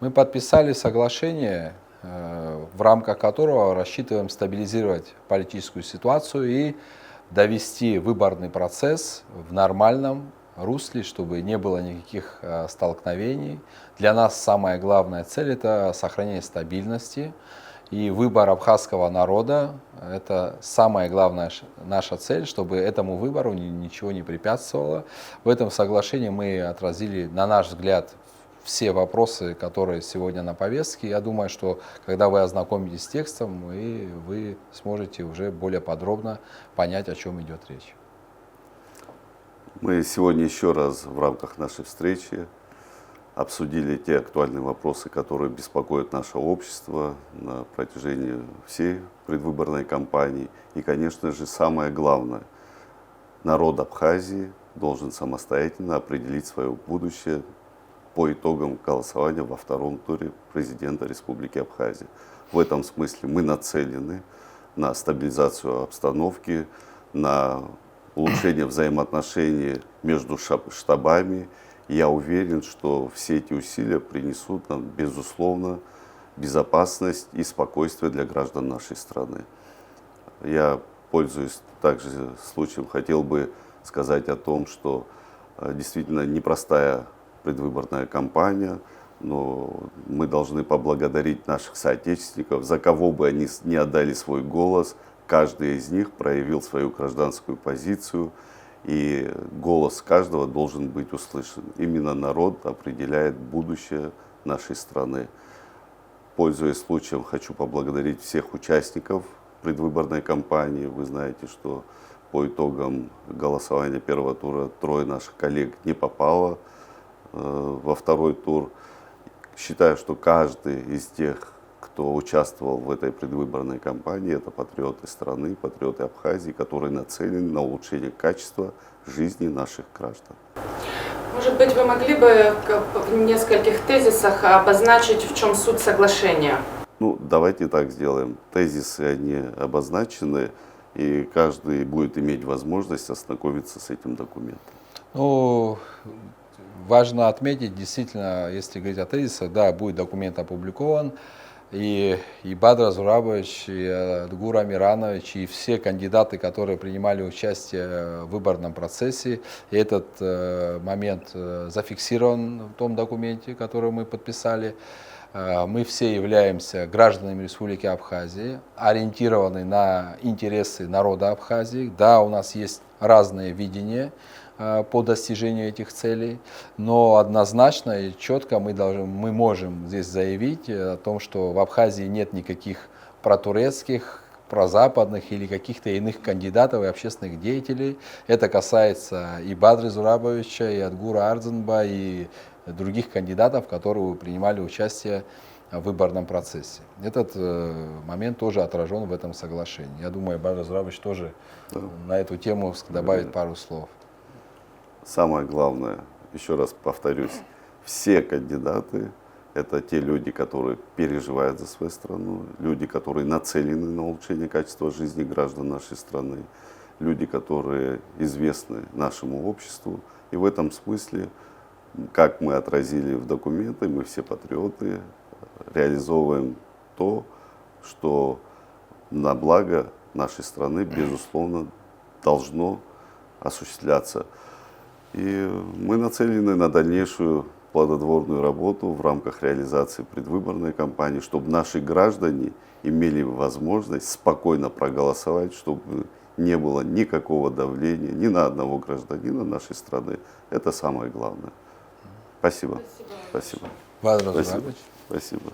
Мы подписали соглашение, в рамках которого рассчитываем стабилизировать политическую ситуацию и довести выборный процесс в нормальном русле, чтобы не было никаких столкновений. Для нас самая главная цель – это сохранение стабильности. И выбор абхазского народа – это самая главная наша цель, чтобы этому выбору ничего не препятствовало. В этом соглашении мы отразили, на наш взгляд, все вопросы, которые сегодня на повестке. Я думаю, что когда вы ознакомитесь с текстом, вы сможете уже более подробно понять, о чем идет речь. Мы сегодня еще раз в рамках нашей встречи обсудили те актуальные вопросы, которые беспокоят наше общество на протяжении всей предвыборной кампании. И, конечно же, самое главное, народ Абхазии должен самостоятельно определить свое будущее по итогам голосования во втором туре президента Республики Абхазия. В этом смысле мы нацелены на стабилизацию обстановки, на улучшение взаимоотношений между штабами. Я уверен, что все эти усилия принесут нам, безусловно, безопасность и спокойствие для граждан нашей страны. Я, пользуясь также случаем, хотел бы сказать о том, что действительно непростая предвыборная кампания, но мы должны поблагодарить наших соотечественников, за кого бы они ни отдали свой голос. Каждый из них проявил свою гражданскую позицию, и голос каждого должен быть услышан. Именно народ определяет будущее нашей страны. Пользуясь случаем, хочу поблагодарить всех участников предвыборной кампании. Вы знаете, что по итогам голосования первого тура трое наших коллег не попало во второй тур. Считаю, что каждый из тех, кто участвовал в этой предвыборной кампании, это патриоты страны, патриоты Абхазии, которые нацелены на улучшение качества жизни наших граждан. Может быть, вы могли бы в нескольких тезисах обозначить, в чем суть соглашения? Ну, давайте так сделаем. Тезисы, они обозначены, и каждый будет иметь возможность ознакомиться с этим документом. Ну, важно отметить, действительно, если говорить о тезисах, да, будет документ опубликован, и Бадр Зурабович, и Адгур Амиранович, и все кандидаты, которые принимали участие в выборном процессе, и этот момент зафиксирован в том документе, который мы подписали. Мы все являемся гражданами Республики Абхазия, ориентированы на интересы народа Абхазии. Да, у нас есть разные видения по достижению этих целей, но однозначно и четко мы можем здесь заявить о том, что в Абхазии нет никаких протурецких, прозападных или каких-то иных кандидатов и общественных деятелей. Это касается и Бадры Зурабовича, и Адгура Ардзенба, и других кандидатов, которые принимали участие в выборном процессе. Этот момент тоже отражен в этом соглашении. Я думаю, Бадр Зурабович тоже на эту тему добавит пару слов. Самое главное, еще раз повторюсь, все кандидаты – это те люди, которые переживают за свою страну, люди, которые нацелены на улучшение качества жизни граждан нашей страны, люди, которые известны нашему обществу. И в этом смысле, как мы отразили в документе, мы все патриоты, реализовываем то, что на благо нашей страны, безусловно, должно осуществляться. И мы нацелены на дальнейшую плодотворную работу в рамках реализации предвыборной кампании, чтобы наши граждане имели возможность спокойно проголосовать, чтобы не было никакого давления ни на одного гражданина нашей страны. Это самое главное. Спасибо. Спасибо. Спасибо. Спасибо. Спасибо.